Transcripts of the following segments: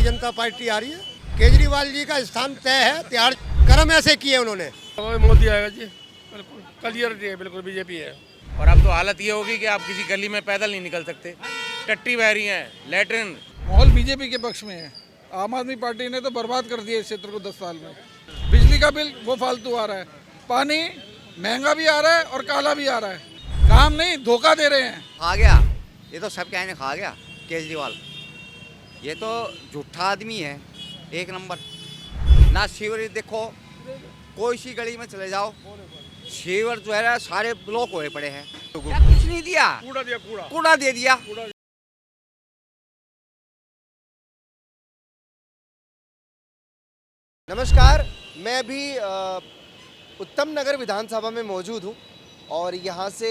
जनता party आ रही है। केजरीवाल जी का स्थान तय है, त्यार कर्म ऐसे किए उन्होंने। मोदी आएगा जी, बिल्कुल क्लियर है, बिल्कुल बीजेपी है। और अब तो हालत ये होगी कि आप किसी गली में पैदल नहीं निकल सकते, टट्टी बह रही है, लैट्रिन। माहौल बीजेपी के पक्ष में है। आम आदमी पार्टी ने तो बर्बाद कर दिया इस क्षेत्र को 10 साल में। बिजली का बिल वो फालतू आ रहा है, पानी महंगा भी आ रहा है और काला भी आ रहा है। काम नहीं, धोखा दे रहे हैं। खा गया, ये तो सब कहने खा गया केजरीवाल। ये तो झूठा आदमी है, एक नंबर। ना सीवर देखो, कोई सी गली में चले जाओ, सीवर जो है ना सारे ब्लॉक हुए पड़े हैं। क्या कुछ नहीं दिया, कूड़ा दिया, कूड़ा दे दिया। नमस्कार, मैं अभी उत्तम नगर विधानसभा में मौजूद हूँ और यहाँ से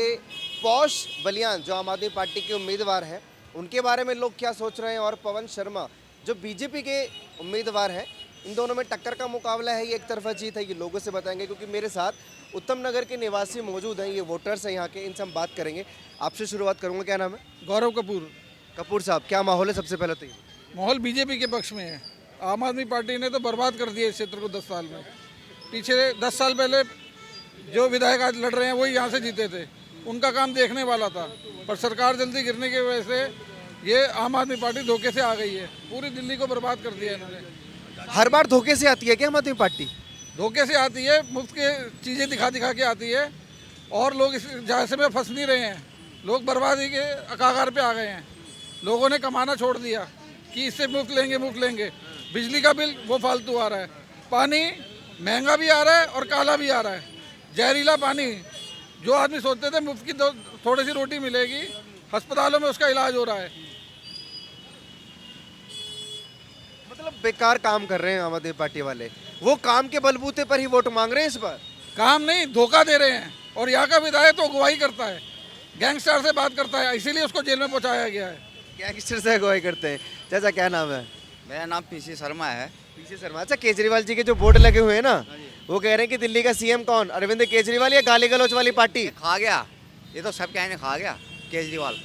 पौष बलियान जो आम आदमी पार्टी के उम्मीदवार हैं उनके बारे में लोग क्या सोच रहे हैं, और पवन शर्मा जो बीजेपी के उम्मीदवार हैं, इन दोनों में टक्कर का मुकाबला है। ये एक तरफा जीत है, ये लोगों से बताएंगे, क्योंकि मेरे साथ उत्तम नगर के निवासी मौजूद हैं, ये वोटर्स हैं यहाँ के, इनसे हम बात करेंगे। आपसे शुरुआत करूँगा, क्या नाम है? गौरव कपूर। कपूर साहब, क्या माहौल है सबसे पहले तो ये? माहौल बीजेपी के पक्ष में है। आम आदमी पार्टी ने तो बर्बाद कर दिया इस क्षेत्र को 10 साल में। पीछे 10 साल पहले जो विधायक आज लड़ रहे हैं वही यहाँ से जीते थे, उनका काम देखने वाला था, पर सरकार जल्दी गिरने की वजह से ये आम आदमी पार्टी धोखे से आ गई है। पूरी दिल्ली को बर्बाद कर दिया इन्होंने। हर बार धोखे से आती है क्या आम आदमी पार्टी? धोखे से आती है, मुफ्त के चीज़ें दिखा दिखा के आती है, और लोग इस जायसे में फंस नहीं रहे हैं। लोग बर्बादी के कगार पे आ गए हैं। लोगों ने कमाना छोड़ दिया कि इससे मुफ्त लेंगे। बिजली का बिल वो फालतू आ रहा है, पानी महंगा भी आ रहा है और काला भी आ रहा है। जहरीला पानी, जो आदमी सोचते थे मुफ्त की थोड़ी सी रोटी मिलेगी, अस्पतालों में उसका इलाज हो रहा है। मतलब बेकार काम कर रहे हैं आम आदमी पार्टी वाले। वो काम के बलबूते पर ही वोट मांग रहे हैं इस बार। काम नहीं, धोखा दे रहे हैं। और यहाँ का विधायक तो अगुवाई करता है, गैंगस्टर से बात करता है, इसीलिए उसको जेल में पहुँचाया गया है। गैंगस्टर से अगुवाई करते हैं। चाचा, क्या नाम है? मेरा नाम पीसी शर्मा है। पीसी शर्मा। अच्छा, केजरीवाल जी के जो बोर्ड लगे हुए हैं ना, वो कह रहे हैं कि दिल्ली का सीएम कौन, अरविंद केजरीवाल या गाली गलौच वाली पार्टी? खा गया, ये तो सब कहने खा गया केजरीवाल।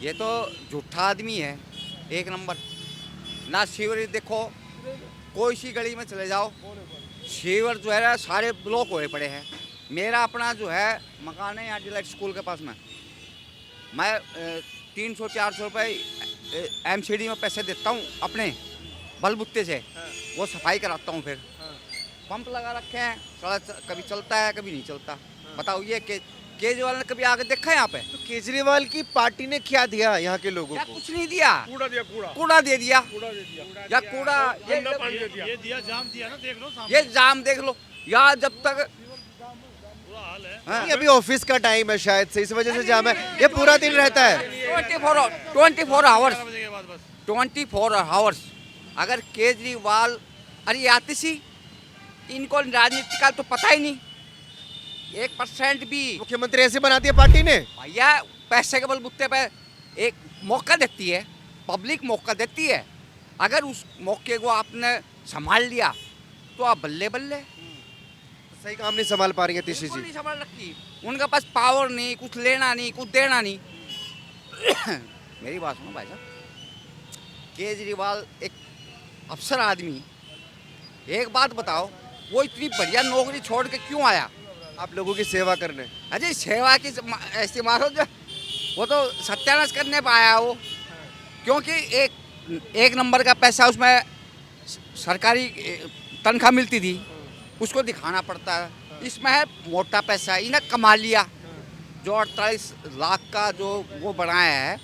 ये तो झूठा आदमी है, एक नंबर। ना सीवर देखो, कोई सी गली में चले जाओ, सीवर जो है ना सारे ब्लॉक हुए पड़े हैं। मेरा अपना जो है मकान है यहाँ डिलाइट स्कूल के पास में। मैं 300-400 रुपये MCD में पैसे देता हूँ अपने बलबुत्ते से, वो सफाई कराता हूँ। फिर पंप लगा रखे हैं, कभी चलता है कभी नहीं चलता। बताओ, ये केजरीवाल ने कभी आके देखा है यहाँ पे? तो केजरीवाल की पार्टी ने क्या दिया यहाँ के लोगों क्या को? कुछ नहीं दिया, कूड़ा दिया, कूड़ा दे दिया। या कूड़ा ये दिया, जाम दिया ना, देख लो ये जाम देख लो। या जब तक नहीं, अभी ऑफिस का टाइम है शायद से, इस वजह से जाम है। ये पूरा दिन रहता है 24 आवर्स। अगर केजरीवाल, अरे आतिशी, इनको राजनीति का तो पता ही नहीं 1% भी। मुख्यमंत्री ऐसे बना दिया पार्टी ने। भैया पैसे के बलबूते पे एक मौका देती है, पब्लिक मौका देती है। अगर उस मौके को आपने संभाल लिया तो आप बल्ले बल्ले। सही काम नहीं संभाल पा रही है तीशी बिल्कुल जी। नहीं संभाल रखती, उनके पास पावर नहीं, कुछ लेना नहीं, कुछ देना नहीं। मेरी बात सुनो भाई साहब, केजरीवाल एक अफसर आदमी। एक बात बताओ, वो इतनी बढ़िया नौकरी छोड़ के क्यों आया? आप लोगों की सेवा करने। अजय सेवा की ऐसी मारो जो, वो तो सत्यानाश करने पे आया वो। क्योंकि एक नंबर का पैसा उसमें सरकारी तनख्वाह मिलती थी, उसको दिखाना पड़ता है। इसमें है मोटा पैसा, इन्हें कमा लिया। जो 48 लाख का जो वो बनाया है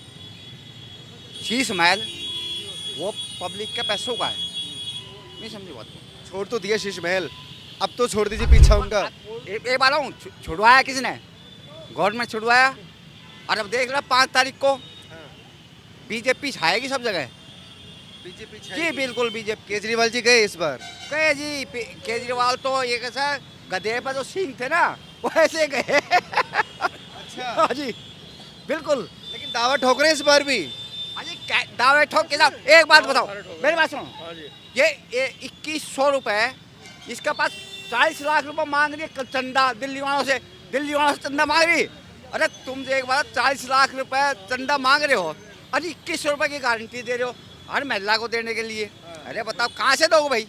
शीश महल, वो पब्लिक के पैसों का है। नहीं समझी बात? छोड़ तो दिया शीश महल, अब तो छोड़ दीजिए पीछा उनका। एक बार हूँ, छुड़वाया किसने? गवर्नमेंट छुड़वाया। और अब देख रहा 5 तारीख को बीजेपी छाएगी सब जगह। बीजेपी जी बिल्कुल बीजेपी। केजरीवाल जी गए इस बार? गए जी, केजरीवाल तो ये कैसा गधे पर जो सींग थे ना, वो ऐसे गए। अच्छा। हाँ जी बिल्कुल। लेकिन दावा ठोक रहे हैं इस बार भी। अजी दावे ठोक के साथ एक बात बताओ, मेरी बात सुनो। ये 2100 रुपए, इसके पास 40 लाख रुपए मांग रही है चंदा दिल्ली वालों से चंदा मांग रही। अरे तुम एक बार 40 लाख रुपए चंदा मांग रहे हो, अरे 2100 रुपए की गारंटी दे रहे हो। हर महिला को देने के लिए। अरे बताओ कहाँ से दोगे भाई,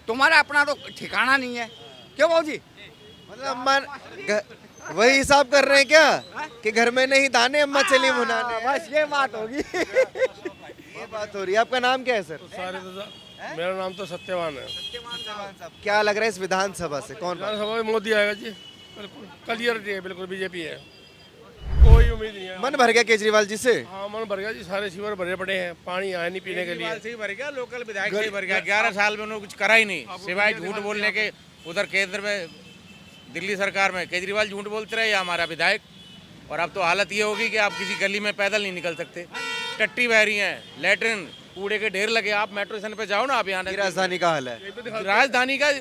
तुम्हारा अपना तो ठिकाना नहीं है। क्यों भाऊ जी? मतलब अम्मा वही हिसाब कर रहे हैं क्या कि घर में नहीं दाने अम्मा चली मुनाने? बस ये बात होगी। ये बात हो रही है। आपका नाम क्या है सर? सारे तो मेरा नाम तो सत्यवान है। क्या लग रहा है इस विधानसभा से कौन? विधानसभा में मोदी आएगा जी, बिल्कुल क्लियर है, बिल्कुल बीजेपी है, कोई उम्मीद नहीं है। मन भर गया केजरीवाल जी से? हाँ मन भर गया जी, सारे सीवर भरे पड़े हैं, पानी आया नहीं पीने के लिए। केजरीवाल से ही भर गया, लोकल विधायक से ही भर गया। 11 साल में उन्होंने कुछ करा ही नहीं, सिवाय झूठ बोलने के। उधर केंद्र में, दिल्ली सरकार में केजरीवाल झूठ बोलते रहे या हमारा विधायक। और अब तो हालत ये होगी कि आप किसी गली में पैदल नहीं निकल सकते, टट्टी बह रही हैं, लेटरिन कूड़े के ढेर लगे। आप मेट्रो स्टेशन पे जाओ ना, आप यहाँ राजधानी का हाल है। राजधानी का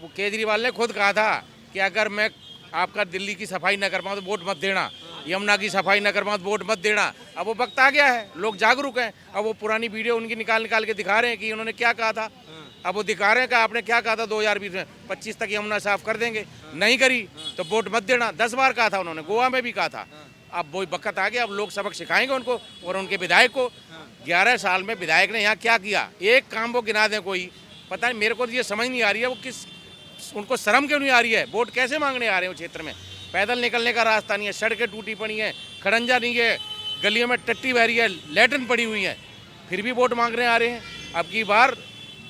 केजरीवाल ने खुद कहा था कि अगर मैं आपका दिल्ली की सफाई न कर पाऊँ तो वोट मत देना, यमुना की सफाई न कर पाऊँ तो वोट मत देना। अब वो वक्त आ गया है, लोग जागरूक हैं। अब वो पुरानी वीडियो उनकी निकाल निकाल के दिखा रहे हैं कि उन्होंने क्या कहा था। अब वो दिखा रहे हैं कि आपने क्या कहा था 2020 में, 25 तक यमुना साफ कर देंगे, नहीं करी तो वोट मत देना। 10 बार कहा था उन्होंने, गोवा में भी कहा था। अब वही वक्त आ गया, अब लोग सबक सिखाएंगे उनको और उनके विधायक को। 11 साल में विधायक ने यहाँ क्या किया, एक काम वो गिना दें कोई? पता नहीं, मेरे को तो ये समझ नहीं आ रही है वो उनको शर्म क्यों नहीं आ रही है? वोट कैसे मांगने आ रहे हैं? वो क्षेत्र में पैदल निकलने का रास्ता नहीं है, सड़कें टूटी पड़ी हैं, खड़ंजा नहीं है, गलियों में टट्टी बह रही है, लैट्रिन पड़ी हुई है, फिर भी वोट मांगने आ रहे हैं। अब की बार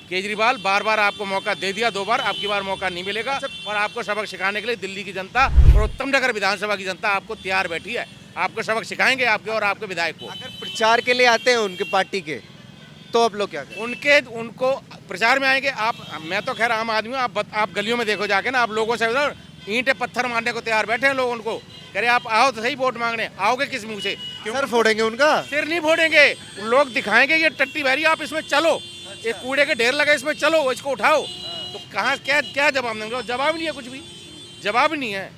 केजरीवाल बार बार आपको मौका दे दिया, 2 बार, अब की बार मौका नहीं मिलेगा। और आपको सबक सिखाने के लिए दिल्ली की जनता और उत्तम नगर विधानसभा की जनता आपको तैयार बैठी है। आपको सबक सिखाएंगे, आपके और आपके विधायक को। अगर प्रचार के लिए आते हैं उनके पार्टी के, तो आप लोग क्या करें? उनको प्रचार में आएंगे। आप, मैं तो खैर आम आदमी हूँ, आप गलियों में देखो जाके ना, आप लोगों से ईंटें पत्थर मारने को तैयार बैठे हैं लोग। उनको कह रहे आप आओ तो सही वोट मांगने, आओगे किस मुंह से? सर फोड़ेंगे उनका? सिर नहीं फोड़ेंगे, लोग दिखाएंगे ये टट्टी बहरी, आप इसमें चलो, ये कूड़े के ढेर लगे इसमें चलो, इसको उठाओ। तो कहाँ क्या जवाब देंगे? जवाब नहीं है, कुछ भी जवाब नहीं है।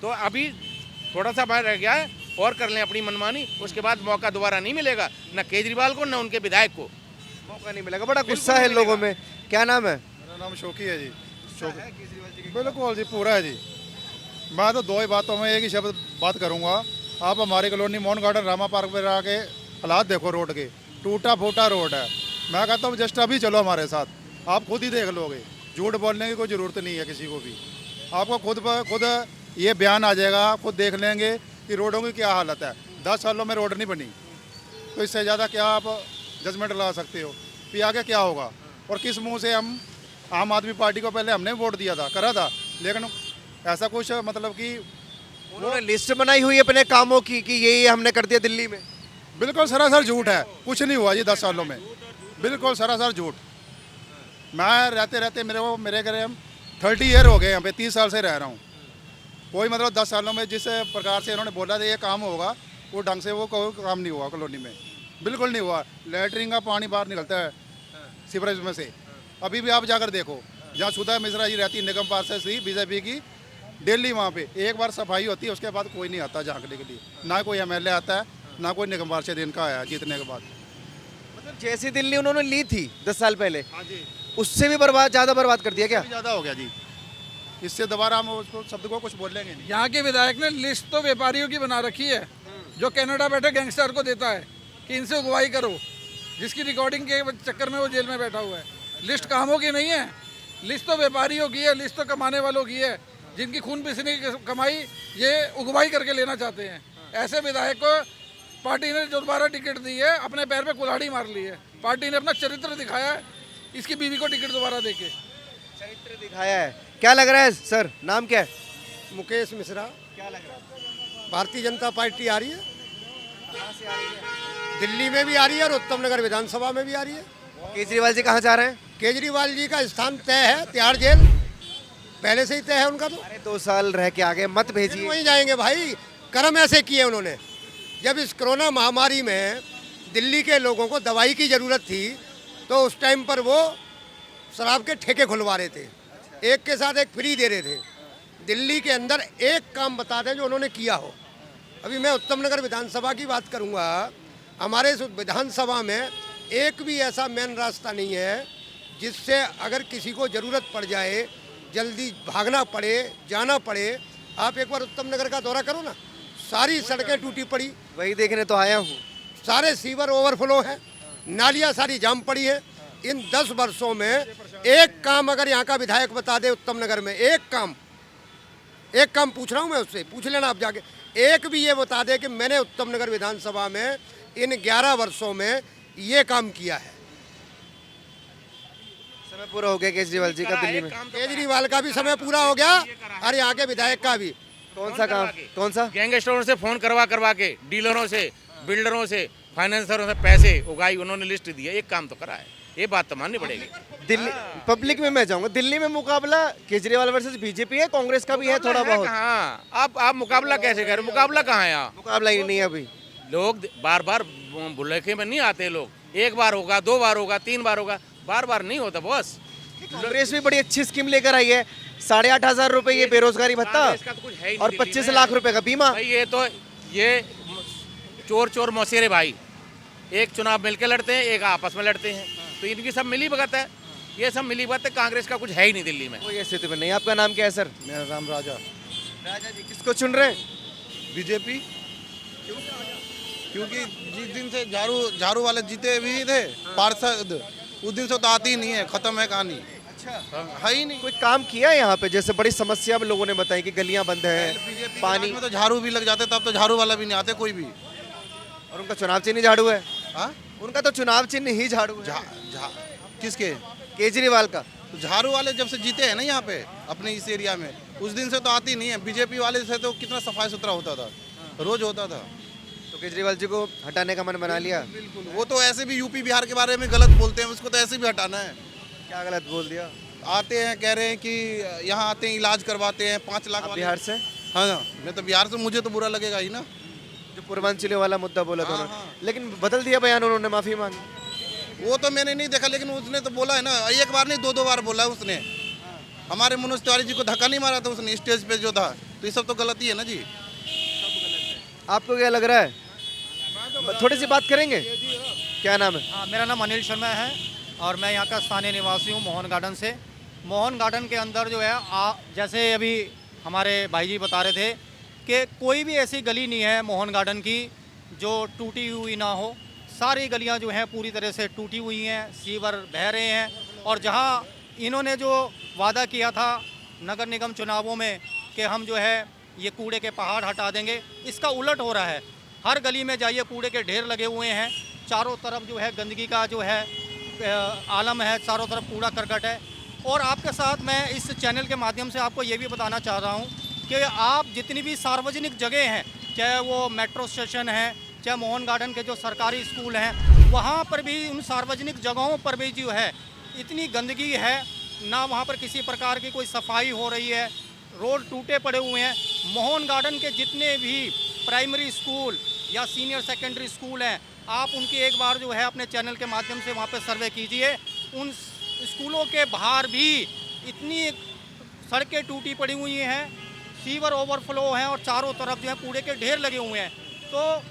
तो अभी थोड़ा सा बाहर रह गया है, और कर लें अपनी मनमानी, उसके बाद मौका दोबारा नहीं मिलेगा, न केजरीवाल को न उनके विधायक को मौका नहीं मिलेगा। बड़ा गुस्सा है लोगों में। क्या नाम है? मेरा नाम शोकी है जी। बिल्कुल जी, पूरा है जी। मैं तो 2 ही बातों में एक ही शब्द बात करूंगा। आप हमारी colony Mohan garden Rama park में आके हालात देखो, रोड के टूटा फूटा रोड है। मैं कहता हूँ जस्ट अभी चलो हमारे साथ, आप खुद ही देख लोगे। झूठ बोलने की कोई ज़रूरत नहीं है किसी को भी, आपको खुद ये बयान आ जाएगा, आप खुद देख लेंगे कि रोडों की क्या हालत है। 10 सालों में रोड नहीं बनी, तो इससे ज़्यादा क्या आप जजमेंट लगा सकते हो कि आगे क्या होगा? और किस मुंह से हम आम आदमी पार्टी को पहले हमने वोट दिया था, करा था, लेकिन ऐसा कुछ मतलब कि उन्होंने लिस्ट बनाई हुई है अपने कामों की कि ये हमने कर दिया दिल्ली में। बिल्कुल सरासर झूठ है, कुछ नहीं हुआ जी 10 सालों में, बिल्कुल सरासर झूठ। मैं रहते मेरे घर 30 ईयर हो गए, यहाँ पे 30 साल से रह रहा हूँ। कोई मतलब 10 सालों में जिस प्रकार से इन्होंने बोला था ये काम होगा, वो ढंग से वो कोई काम नहीं हुआ कॉलोनी में, बिल्कुल नहीं हुआ। लैटरिन का पानी बाहर निकलता है सीवरेज में से। अभी भी आप जाकर देखो, जहाँ सुधा मिश्रा जी रहती है निगम पार्षद थी बीजेपी की, डेली वहाँ पे एक बार सफाई होती है, उसके बाद कोई नहीं आता झांकने के लिए, ना कोई MLA आता है, ना कोई निगम पार्षद इनका आया जीतने के बाद। मतलब जैसी दिल्ली उन्होंने ली थी 10 साल पहले, हाँ जी, उससे भी ज़्यादा बर्बाद कर दिया क्या? ज़्यादा हो गया जी। इससे दोबारा हम उसको शब्द को कुछ बोलेंगे नहीं। यहाँ के विधायक ने लिस्ट तो व्यापारियों की बना रखी है, जो कनाडा बैठे गैंगस्टर को देता है कि इनसे अगुवाई करो, जिसकी रिकॉर्डिंग के चक्कर में वो जेल में बैठा हुआ है। लिस्ट कामों की नहीं है, लिस्ट तो व्यापारियों की है, लिस्ट तो कमाने वालों की है, जिनकी खून पसीने की कमाई ये अगुवाई करके लेना चाहते हैं। ऐसे विधायक को पार्टी ने जो दोबारा टिकट दी है, अपने पैर पे कुल्हाड़ी मार ली है। पार्टी ने अपना चरित्र दिखाया है, इसकी बीवी को टिकट दोबारा देके चरित्र दिखाया है। क्या लग रहा है सर, नाम क्या है? मुकेश मिश्रा। क्या लग रहा है? भारतीय जनता पार्टी आ रही है, कहाँ से आ रही है? दिल्ली में भी आ रही है और उत्तम नगर विधानसभा में भी आ रही है। केजरीवाल जी कहाँ जा रहे हैं? केजरीवाल जी का स्थान तय है, तिहाड़ जेल पहले से ही तय है उनका। तो अरे 2 साल रह के आगे मत भेजिए। वहीं जाएंगे भाई, कर्म ऐसे किए उन्होंने। जब इस कोरोना महामारी में दिल्ली के लोगों को दवाई की ज़रूरत थी, तो उस टाइम पर वो शराब के ठेके खुलवा रहे थे, एक के साथ एक फ्री दे रहे थे। दिल्ली के अंदर एक काम बता दें जो उन्होंने किया हो। अभी मैं उत्तम नगर विधानसभा की बात करूंगा, हमारे इस विधानसभा में एक भी ऐसा मेन रास्ता नहीं है जिससे अगर किसी को ज़रूरत पड़ जाए, जल्दी भागना पड़े, जाना पड़े। आप एक बार उत्तम नगर का दौरा करो ना, सारी सड़कें टूटी पड़ी, वही देखने तो आया हूँ। सारे सीवर ओवरफ्लो है, नालियाँ सारी जाम पड़ी है। इन 10 वर्षों में एक काम अगर यहाँ का विधायक बता दे उत्तम नगर में, एक काम पूछ रहा हूँ मैं उससे, पूछ लेना आप जाके, एक भी ये बता दे कि मैंने उत्तम नगर विधानसभा में इन 11 वर्षों में ये काम किया है। समय पूरा हो गया केजरीवाल जी का दिल्ली में। केजरीवाल का भी समय पूरा हो गया और यहाँ के विधायक का भी। कौन सा काम, कौन सा? गैंगस्टरों से फोन करवा के, डीलरों से, बिल्डरों से, फाइनेंसरों से पैसे उगाई, उन्होंने लिस्ट दी है, एक काम तो करा है, ये बात तो माननी पड़ेगी। दिल्ली पब्लिक में मैं जाऊंगा, दिल्ली में मुकाबला केजरीवाल वर्सेस बीजेपी है, कांग्रेस का भी है थोड़ा बहुत। हाँ, आप मुकाबला कैसे करें? मुकाबला कहाँ है यहाँ? मुकाबला ही नहीं है अभी। लोग बार बार बुलेखे में नहीं आते लोग, एक बार होगा, 2 बार होगा, 3 बार होगा, बार बार नहीं होता बॉस। कांग्रेस भी बड़ी अच्छी स्कीम लेकर आई है, 8,500 रुपए ये बेरोजगारी भत्ता इसका तो कुछ है ही नहीं और दिल्ली 25 में। लाख रुपए का बीमा। भाई ये चोर मौसेरे भाई, एक चुनाव मिलकर लड़ते हैं, एक आपस में लड़ते हैं, तो इनकी सब मिली भगत है, ये सब मिली भगत है। कांग्रेस का कुछ है ही नहीं दिल्ली में। कोई स्थिति में नहीं। आपका नाम क्या है सर? मेरा नाम राजा। राजा जी किसको चुन रहे हैं? बीजेपी, क्योंकि जिस दिन से झाड़ू वाले जीते भी थे पार्षद, उस दिन से तो आती ही नहीं है, खत्म है कहानी। अच्छा, है ही नहीं। कोई काम किया है यहाँ पे? जैसे बड़ी समस्या अब लोगों ने बताई कि गलियां बंद है, बीजेपी पानी में तो झाड़ू भी लग जाते, तब तो झाड़ू वाला भी नहीं आते कोई भी। और उनका चुनाव चिन्ह ही झाड़ू है। हाँ, उनका तो चुनाव चिन्ह ही झाड़ू है। किसके? केजरीवाल का। तो झाड़ू वाले जब से जीते हैं ना यहाँ पे अपने इस एरिया में, उस दिन से तो आती नहीं है। बीजेपी वाले से तो कितना सफाई सुथरा होता था, रोज होता था। तो केजरीवाल जी को हटाने का मन बना लिया। बिल्कुल, वो तो ऐसे भी यूपी बिहार के बारे में गलत बोलते हैं, उसको तो ऐसे भी हटाना है। क्या गलत बोल दिया? आते हैं, कह रहे हैं कि यहाँ आते हैं, इलाज करवाते हैं, 5 लाख आप वाले। बिहार से? हाँ, मैं तो बिहार से, मुझे तो बुरा लगेगा ही ना। जो पूर्वांचलियों वाला मुद्दा बोला था हाँ, उन्होंने, हाँ। लेकिन बदल दिया बयान, उन्होंने माफी मांगी। वो तो मैंने नहीं देखा, लेकिन उसने तो बोला है ना, एक बार नहीं 2 बार बोला है उसने। हमारे मनोज तिवारी जी को धक्का नहीं मारा था उसने स्टेज पे जो था, तो ये सब तो गलती है ना जी। आपको क्या लग रहा है? थोड़ी सी बात करेंगे। क्या नाम है? हाँ, मेरा नाम अनिल शर्मा है और मैं यहाँ का स्थानीय निवासी हूँ, मोहन गार्डन से। मोहन गार्डन के अंदर जो है जैसे अभी हमारे भाई जी बता रहे थे कि कोई भी ऐसी गली नहीं है मोहन गार्डन की जो टूटी हुई ना हो। सारी गलियाँ जो हैं पूरी तरह से टूटी हुई हैं, सीवर बह रहे हैं। और जहाँ इन्होंने जो वादा किया था नगर निगम चुनावों में कि हम जो है ये कूड़े के पहाड़ हटा देंगे, इसका उलट हो रहा है। हर गली में जाइए कूड़े के ढेर लगे हुए हैं, चारों तरफ जो है गंदगी का जो है आलम है, चारों तरफ कूड़ा करकट है। और आपके साथ मैं इस चैनल के माध्यम से आपको ये भी बताना चाह रहा हूँ कि आप जितनी भी सार्वजनिक जगह हैं, चाहे वो मेट्रो स्टेशन है, चाहे मोहन गार्डन के जो सरकारी स्कूल हैं, वहाँ पर भी उन सार्वजनिक जगहों पर भी जो है इतनी गंदगी है, ना वहाँ पर किसी प्रकार की कोई सफाई हो रही है, रोड टूटे पड़े हुए हैं। मोहन गार्डन के जितने भी प्राइमरी स्कूल या सीनियर सेकेंडरी स्कूल हैं, आप उनकी एक बार जो है अपने चैनल के माध्यम से वहाँ पे सर्वे कीजिए। उन स्कूलों के बाहर भी इतनी सड़कें टूटी पड़ी हुई हैं, सीवर ओवरफ्लो हैं और चारों तरफ जो है कूड़े के ढेर लगे हुए हैं। तो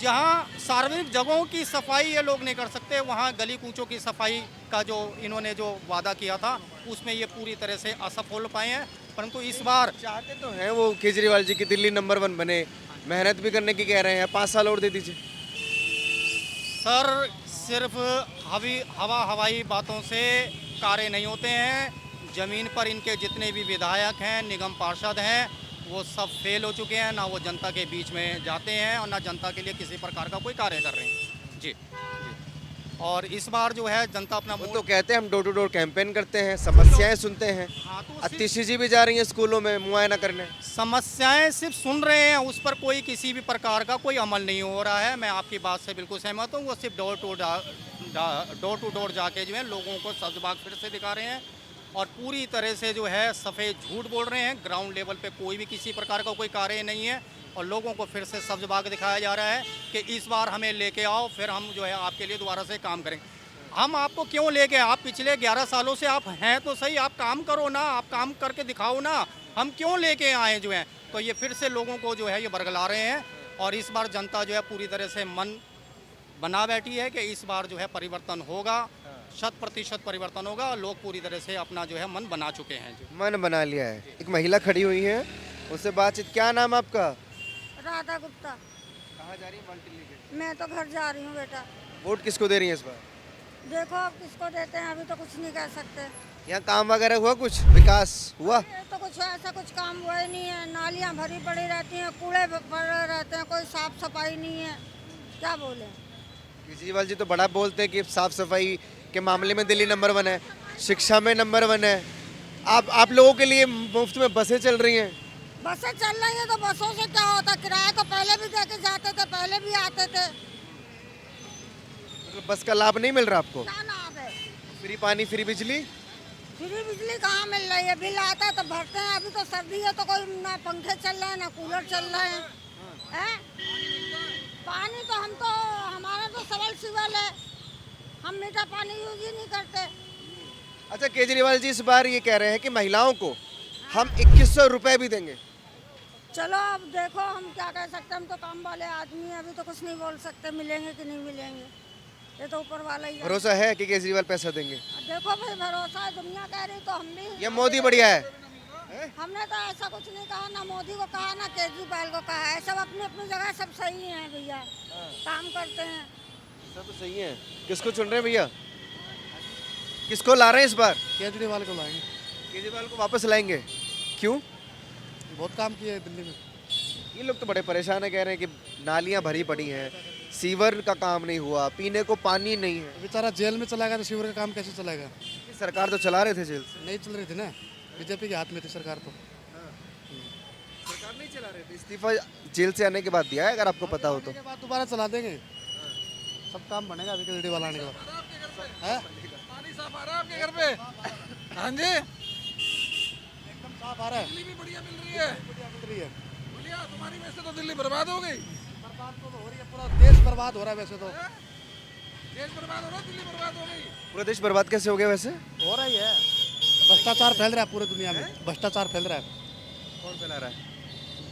जहाँ सार्वजनिक जगहों की सफाई ये लोग नहीं कर सकते, वहाँ गली कूचों की सफाई का जो इन्होंने जो वादा किया था उसमें ये पूरी तरह से असफल पाए हैं। परंतु इस बार चाहते तो हैं वो केजरीवाल जी की दिल्ली नंबर 1 बने, मेहनत भी करने की कह रहे हैं, 5 साल और दे दीजिए। सर सिर्फ हवाई बातों से कार्य नहीं होते हैं। ज़मीन पर इनके जितने भी विधायक हैं, निगम पार्षद हैं, वो सब फेल हो चुके हैं। ना वो जनता के बीच में जाते हैं और ना जनता के लिए किसी प्रकार का कोई कार्य कर रहे हैं। जी। और इस बार जो है जनता अपना वो तो कहते हैं हम डोर टू डोर कैंपेन करते हैं, समस्याएं सुनते हैं। हाँ, तो अतिशी जी भी जा रही हैं स्कूलों में मुआयना करने। समस्याएं सिर्फ सुन रहे हैं, उस पर कोई किसी भी प्रकार का कोई अमल नहीं हो रहा है। मैं आपकी बात से बिल्कुल सहमत हूँ। वो सिर्फ डोर टू डोर जाके जो है लोगों को सब्ज़बाग फिर से दिखा रहे हैं और पूरी तरह से जो है सफ़ेद झूठ बोल रहे हैं। ग्राउंड लेवल पे कोई भी किसी प्रकार का कोई कार्य नहीं है और लोगों को फिर से सब्ज़बाग दिखाया जा रहा है कि इस बार हमें लेके आओ, फिर हम जो है आपके लिए दोबारा से काम करेंगे। हम आपको क्यों लेके? आप पिछले 11 सालों से आप हैं तो सही, आप काम करो ना, आप काम करके दिखाओ ना। हम क्यों लेके आए जो है? तो ये फिर से लोगों को जो है ये बरगला रहे हैं और इस बार जनता जो है पूरी तरह से मन बना बैठी है कि इस बार जो है परिवर्तन होगा, 100% परिवर्तन होगा। लोग पूरी तरह से अपना जो है मन बना चुके हैं। जी, मन बना लिया है। एक महिला खड़ी हुई है, उससे बातचीत। क्या नाम आपका? राधा गुप्ता। कहाँ जा रही है बाल्टी लेके? मैं तो घर जा रही हूँ बेटा। वोट किसको दे रही हैं इस बार? देखो अब किसको देते हैं, अभी तो कुछ नहीं कह सकते। यहाँ काम वगैरह हुआ, कुछ विकास हुआ? ये तो कुछ ऐसा कुछ काम हुआ ही नहीं है। नालियाँ भरी पड़ी रहती हैं, कूड़े पड़े रहते हैं, कोई साफ सफाई नहीं है, क्या बोले। केजरीवाल जी तो बड़ा बोलते हैं कि साफ सफाई के मामले में दिल्ली नंबर 1 है, शिक्षा में नंबर 1 है। आप लोगों के लिए मुफ्त में बसें चल रही हैं। बसें चल रही हैं तो बसों से क्या होता, किराया तो पहले भी दे के जाते थे, पहले भी आते थे। मतलब बस का लाभ नहीं मिल रहा आपको? क्या लाभ है? फ्री पानी, फ्री बिजली? फ्री बिजली कहाँ मिल रही है? बिल आता है तो भरते हैं। अभी तो सर्दी है तो कोई ना पंखे चल रहे हैं ना कूलर चल रहे हैं, हैं? पानी तो हमारा तो सबल सिवल है, हम मीठा पानी यूज ही नहीं करते। अच्छा, केजरीवाल जी इस बार ये कह रहे हैं कि महिलाओं को हम 2100 रुपए भी देंगे। चलो अब देखो, हम क्या कह सकते हैं, हम तो काम वाले आदमी हैं, अभी तो कुछ नहीं बोल सकते मिलेंगे कि नहीं मिलेंगे, ये तो ऊपर वाला ही है। भरोसा है कि केजरीवाल पैसा देंगे? देखो भाई, भरोसा है, दुनिया कह रही तो हम भी। ये मोदी बढ़िया है? हमने तो ऐसा कुछ नहीं कहा, ना मोदी को कहा ना केजरीवाल को कहा है। सब अपनी अपनी जगह सब सही हैं भैया, काम करते हैं। सब तो सही है। किसको चुन रहे हैं भैया? किसको ला रहे हैं इस बार? केजरीवाल को लाएंगे। केजरीवाल को वापस लाएंगे? क्यों? बहुत काम किया है दिल्ली में। ये लोग तो बड़े परेशान है, कह रहे हैं कि नालियां भरी पड़ी हैं, सीवर का काम नहीं हुआ, पीने को पानी नहीं है। बेचारा जेल में चला गया तो सीवर का काम कैसे चलेगा? ये सरकार तो चला रहे थे जेल से। नहीं चल रही थी ना, बीजेपी के हाथ में थी सरकार तो। सरकार नहीं चला रहे थे, इस्तीफा जेल से आने के बाद दिया है, अगर आपको पता हो तो। के बाद दोबारा चला देंगे, सब काम बनेगा अभी केजरीवाल आने के बाद। है? पानी साफ आ रहा है आपके घर पे? हाँ जी, एकदम साफ आ रहा है, दिल्ली भी बढ़िया मिल रही है। मिल रही है। बढ़िया, तुम्हारी वजह से तो दिल्ली बर्बाद हो गई। बर्बाद तो हो रही है, पूरा देश बर्बाद हो रहा है वैसे तो। देश बर्बाद हो रहा है, दिल्ली बर्बाद हो गई। पूरा देश बर्बाद कैसे हो गया वैसे? हो रही है, भ्रष्टाचार फैल रहा है पूरी दुनिया में, भ्रष्टाचार फैल रहा है। कौन फैला रहा है?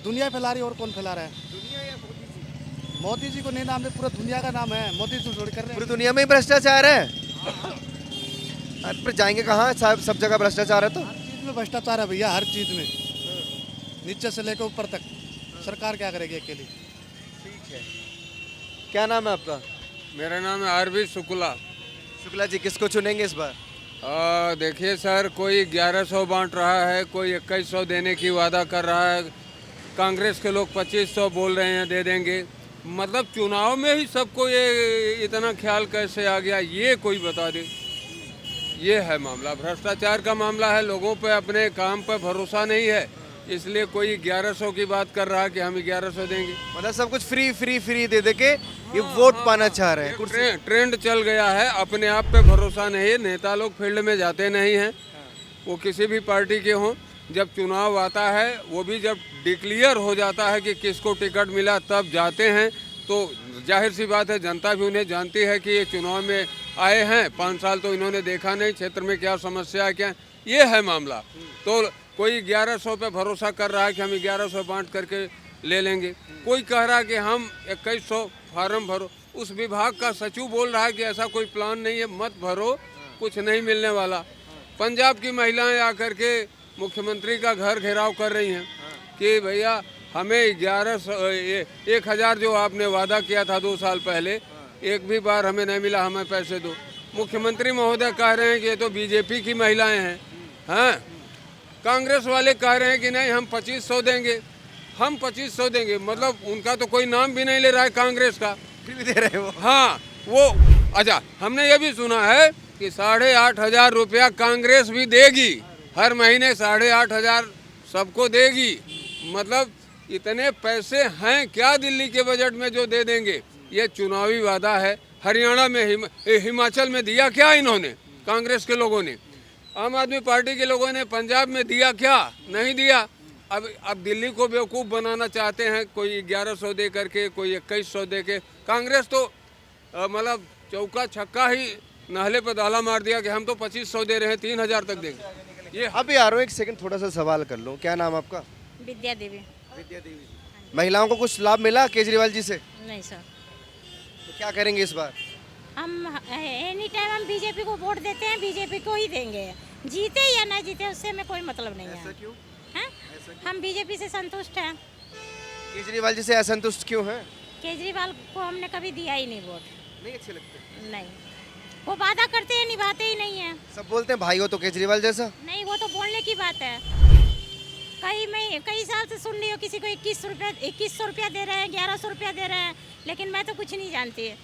दुनिया फैला रही है, और कौन फैला रहा है? दुनिया या मोदी जी? मोदी जी को नहीं नाम है, पूरा दुनिया का नाम है। मोदी जी थोड़ी कर रहे पूरी हैं। दुनिया में ही भ्रष्टाचार है। फिर जाएंगे कहाँ? सब जगह भ्रष्टाचार है तो। हर चीज में भ्रष्टाचार है भैया, हर चीज में, नीचे से लेकर ऊपर तक। सरकार क्या करेगी अकेली? ठीक है, क्या नाम है आपका? मेरा नाम है अरविंद शुक्ला। शुक्ला जी, किसको चुनेंगे इस बार? देखिए सर, कोई 1100 बांट रहा है, कोई 2100 देने की वादा कर रहा है, कांग्रेस के लोग 2500 बोल रहे हैं दे देंगे। मतलब चुनाव में ही सबको ये इतना ख्याल कैसे आ गया, ये कोई बता दे। ये है मामला, भ्रष्टाचार का मामला है, लोगों पे अपने काम पे भरोसा नहीं है, इसलिए कोई 1100 की बात कर रहा है कि हम 1100 देंगे। मतलब सब कुछ फ्री फ्री फ्री दे दे के ये वोट पाना चाह रहे हैं। ट्रेंड चल गया है, अपने आप पे भरोसा नहीं है। नेता लोग फील्ड में जाते नहीं हैं, वो किसी भी पार्टी के हों। जब चुनाव आता है, वो भी जब डिक्लेयर हो जाता है कि किसको टिकट मिला, तब जाते हैं। तो जाहिर सी बात है, जनता भी उन्हें जानती है कि ये चुनाव में आए हैं, 5 साल तो इन्होंने देखा नहीं, क्षेत्र में क्या समस्या है, क्या ये है मामला। तो कोई 1100 पे भरोसा कर रहा है कि हम 1100 बांट करके ले लेंगे। कोई कह रहा है कि हम 2100 फार्म भरो। उस विभाग का सचिव बोल रहा है कि ऐसा कोई प्लान नहीं है, मत भरो, कुछ नहीं मिलने वाला। पंजाब की महिलाएं आकर के मुख्यमंत्री का घर घेराव कर रही हैं कि भैया हमें 1000 जो आपने वादा किया था 2 साल पहले, एक भी बार हमें नहीं मिला, हमें पैसे दो। मुख्यमंत्री महोदय कह रहे हैं कि ये तो बीजेपी की महिलाएं हैं। हाँ, कांग्रेस वाले कह रहे हैं कि नहीं हम 2500 देंगे, हम 2500 देंगे। मतलब उनका तो कोई नाम भी नहीं ले रहा है कांग्रेस का, फिर भी दे रहे हैं वो। हाँ वो। अच्छा, हमने ये भी सुना है कि 8500 रुपया कांग्रेस भी देगी, हर महीने 8500 सबको देगी। मतलब इतने पैसे हैं क्या दिल्ली के बजट में जो दे देंगे? ये चुनावी वादा है। हरियाणा में हिमाचल में दिया क्या इन्होंने, कांग्रेस के लोगों ने? आम आदमी पार्टी के लोगों ने पंजाब में दिया क्या? नहीं दिया। अब दिल्ली को बेवकूफ़ बनाना चाहते हैं, कोई 1100 दे करके, कोई 2100 दे के। कांग्रेस तो मतलब चौका छक्का ही नाले पर दाला मार दिया कि हम तो 2500 दे रहे हैं, 3000 तक देंगे। ये अभी आ रहा हूँ, एक सेकंड थोड़ा सा सवाल कर लूँ। क्या नाम आपका? विद्या देवी। विद्या देवी। महिलाओं को कुछ लाभ मिला केजरीवाल जी से? नहीं सर, तो क्या करेंगे इस बार? हम एनी टाइम हम बीजेपी को वोट देते हैं, बीजेपी को ही देंगे, जीते या ना जीते उससे हमें कोई मतलब नहीं है। क्यों? हैं? हम बीजेपी से संतुष्ट हैं। केजरीवाल जी से असंतुष्ट क्यों हैं? केजरीवाल को हमने कभी दिया ही नहीं वोट। नहीं अच्छे लगते? नहीं, वो वादा करते हैं निभाते ही नहीं है। सब बोलते हैं भाई हो तो केजरीवाल जैसा। नहीं, वो तो बोलने की बात है। कई साल से सुन रही हो किसी को 2100 रुपया दे रहे हैं, 1100 रुपया दे रहे हैं, लेकिन मैं तो कुछ नहीं जानती है।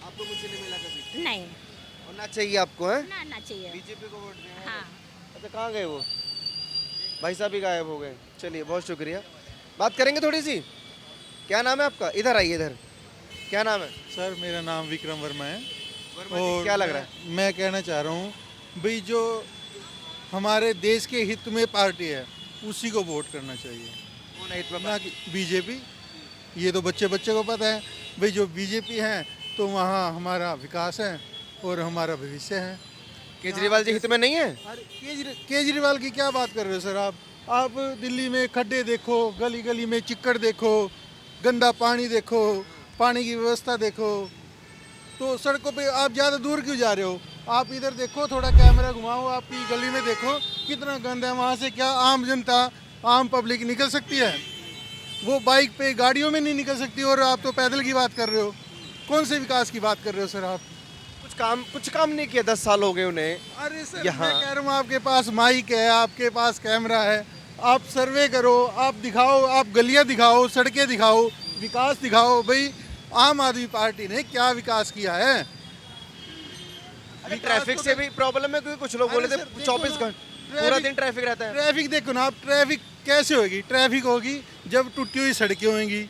आपको मुझसे नहीं मिला कभी? नहीं, और ना चाहिए आपको है? ना चाहिए। बीजेपी को वोट दें। हाँ। अच्छा कहाँ गए वो? भाई साहब ही गायब हो गए। चलिए बहुत शुक्रिया। बात करेंगे थोड़ी सी। क्या नाम है आपका? इधर आइए इधर। क्या नाम है? सर मेरा नाम विक्रम वर्मा है। वर्मा जी, क्या लग रहा है? मैं कहना चाह रहा हूँ भाई जो हमारे देश के हित में पार्टी है उसी को वोट करना चाहिए, कौन है इतना? ना कि बीजेपी। ये तो बच्चे बच्चे को पता है भाई जो बीजेपी है तो वहाँ हमारा विकास है और हमारा भविष्य है। केजरीवाल जी हित में नहीं है? अरे केजरीवाल की क्या बात कर रहे हो सर आप दिल्ली में खड्डे देखो, गली गली में चिक्कड़ देखो, गंदा पानी देखो, पानी की व्यवस्था देखो, तो सड़कों पे आप ज़्यादा दूर क्यों जा रहे हो? आप इधर देखो, थोड़ा कैमरा घुमाओ, आपकी गली में देखो कितना गंदा है, वहाँ से क्या आम जनता, आम पब्लिक निकल सकती है? वो बाइक पे गाड़ियों में नहीं निकल सकती और आप तो पैदल की बात कर रहे हो। कौन से विकास की बात कर रहे हो सर आप? कुछ काम नहीं किया, 10 साल हो गए उन्हें। अरे सर यहाँ मैं कह रहा हूँ आपके पास माइक है, आपके पास कैमरा है, आप सर्वे करो, आप दिखाओ, आप गलियाँ दिखाओ, सड़कें दिखाओ, विकास दिखाओ। भाई आम आदमी पार्टी ने क्या विकास किया है? अभी ट्रैफिक से भी प्रॉब्लम है क्योंकि कुछ लोग बोले थे 24 घंटे पूरा दिन ट्रैफिक रहता है। ट्रैफिक देखो ना आप, ट्रैफिक कैसे होगी? ट्रैफिक होगी जब टूटी हुई सड़कें होंगी,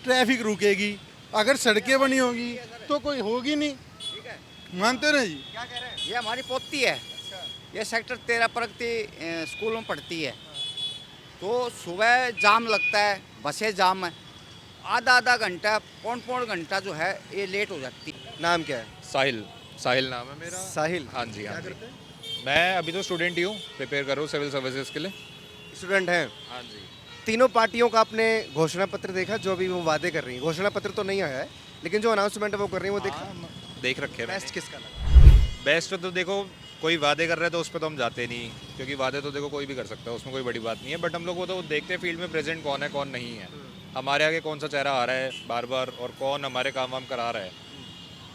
ट्रैफिक रुकेगी। अगर सड़कें बनी होंगी तो कोई होगी नहीं। मानते ना जी? क्या कह रहे हैं? ये हमारी पोती है। ये सेक्टर 13 प्रगति स्कूल में पढ़ती है। तो सुबह जाम लगता है, बसें जाम है, आधा घंटा पौन घंटा जो है ये लेट हो जाती है। नाम क्या है? साहिल नाम है मेरा। साहिल। हाँ जी, हाँ जी। मैं अभी तो स्टूडेंट ही हूँ, प्रिपेयर कर रहा हूँ सिविल सर्विसेज के लिए। स्टूडेंट हैं? हाँ जी। तीनों पार्टियों का आपने घोषणा पत्र देखा जो अभी वो वादे कर रही है? घोषणा पत्र तो नहीं आया है लेकिन जो अनाउंसमेंट है वो कर रही है, वो देखा? देख रखे हैं। बेस्ट किसका लगा? बेस्ट तो देखो कोई वादे कर रहे हैं तो उस पर तो हम जाते नहीं, क्योंकि वादे तो देखो कोई भी कर सकता है, उसमें कोई बड़ी बात नहीं है। बट हम लोग वो तो देखते हैं फील्ड में प्रेजेंट कौन है कौन नहीं है, हमारे आगे कौन सा चेहरा आ रहा है बार बार और कौन हमारे काम वाम करा रहा है।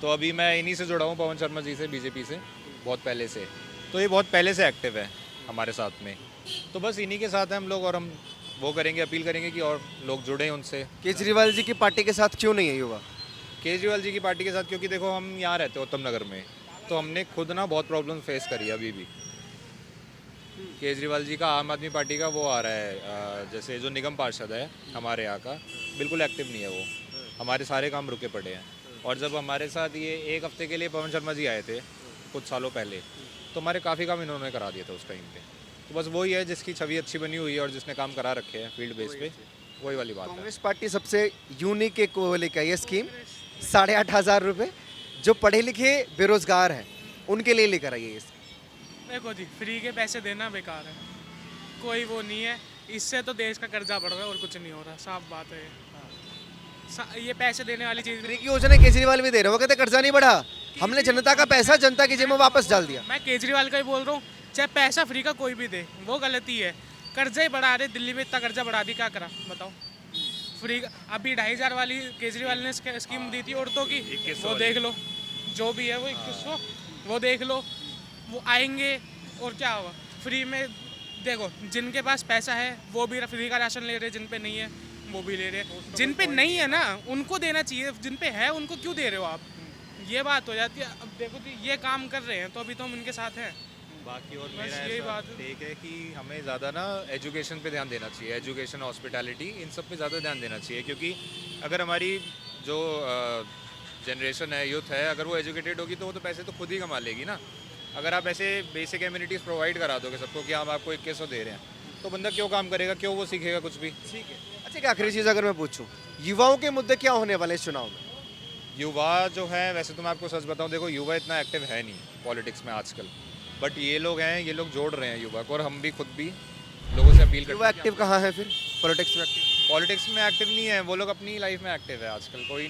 तो अभी मैं इन्हीं से जुड़ा हूँ, पवन शर्मा जी से, बीजेपी से बहुत पहले से। तो ये बहुत पहले से एक्टिव है हमारे साथ में, तो बस इन्हीं के साथ हैं हम लोग और हम वो करेंगे, अपील करेंगे कि और लोग जुड़ें उनसे। केजरीवाल जी की पार्टी के साथ क्यों नहीं है युवा? केजरीवाल जी की पार्टी के साथ क्योंकि देखो हम यहाँ रहते हैं उत्तम नगर में, तो हमने खुद ना बहुत प्रॉब्लम फेस करी है अभी भी। केजरीवाल जी का आम आदमी पार्टी का वो आ रहा है, जैसे जो निगम पार्षद है हमारे यहाँ का, बिल्कुल एक्टिव नहीं है वो, हमारे सारे काम रुके पड़े हैं। और जब हमारे साथ ये 1 हफ्ते के लिए पवन शर्मा जी आए थे कुछ सालों पहले, तो हमारे काफ़ी काम इन्होंने करा दिया था उस टाइम पे। तो बस वही है जिसकी छवि अच्छी बनी हुई है और जिसने काम करा रखे हैं फील्ड बेस पे, वही वाली बात है। कांग्रेस पार्टी सबसे यूनिक एक वो लेकर आई है स्कीम, 8,500 रुपये जो पढ़े लिखे बेरोजगार हैं उनके लिए लेकर आई है ये। देखो जी, फ्री के पैसे देना बेकार है, कोई वो नहीं है, इससे तो देश का कर्जा बढ़ रहा है और कुछ नहीं हो रहा, साफ बात है। ये पैसे देने वाली चीज़ फ्री की योजना केजरीवाल भी दे रहे हो, कहते कर्जा नहीं बढ़ा, हमने जनता का पैसा जनता की जेब में वापस डाल दिया। मैं केजरीवाल का ही बोल रहा हूँ, चाहे पैसा फ्री का कोई भी दे वो गलती है, कर्जा ही बढ़ा रहे, दिल्ली में इतना कर्जा बढ़ा दी, क्या करा बताओ? फ्री अभी 2,500 वाली केजरीवाल ने स्कीम दी थी औरतों की, वो देख लो, जो भी है वो 2100, वो देख लो, वो आएंगे और क्या होगा फ्री में। देखो जिनके पास पैसा है वो भी फ्री का राशन ले रहे, जिन पे नहीं है वो भी ले रहे, जिन पे नहीं है ना उनको देना चाहिए, जिन पे है उनको क्यों दे रहे हो आप? ये बात हो जाती है। अब देखो जी ये काम कर रहे हैं तो अभी तो हम इनके साथ हैं। बाकी और बस मेरा यही ऐसा बात है। टेक है कि हमें ज़्यादा ना एजुकेशन पे ध्यान देना चाहिए, एजुकेशन, हॉस्पिटैलिटी, इन सब पे ज़्यादा ध्यान देना चाहिए। क्योंकि अगर हमारी जो जनरेशन है, यूथ है, अगर वो एजुकेटेड होगी तो वो तो पैसे तो खुद ही कमा लेगी ना। अगर आप ऐसे बेसिक एम्यूनिटीज़ प्रोवाइड करा दोगे सबको कि हम आपको 2100 दे रहे हैं, तो बंदा क्यों काम करेगा, क्यों वो सीखेगा कुछ भी? ठीक है। अच्छा एक आखिरी चीज़ अगर मैं पूछूं, युवाओं के मुद्दे क्या होने वाले इस चुनाव में? युवा जो है, वैसे तो मैं आपको सच बताऊं, देखो युवा इतना एक्टिव है नहीं पॉलिटिक्स में आजकल, बट ये लोग हैं, ये लोग जोड़ रहे हैं युवा को, और हम भी खुद भी लोगों से अपील करते हैं। युवा एक्टिव कहाँ है फिर पॉलिटिक्स में? एक्टिव पॉलिटिक्स में एक्टिव नहीं है वो लोग, अपनी लाइफ में एक्टिव है आजकल, कोई नहीं।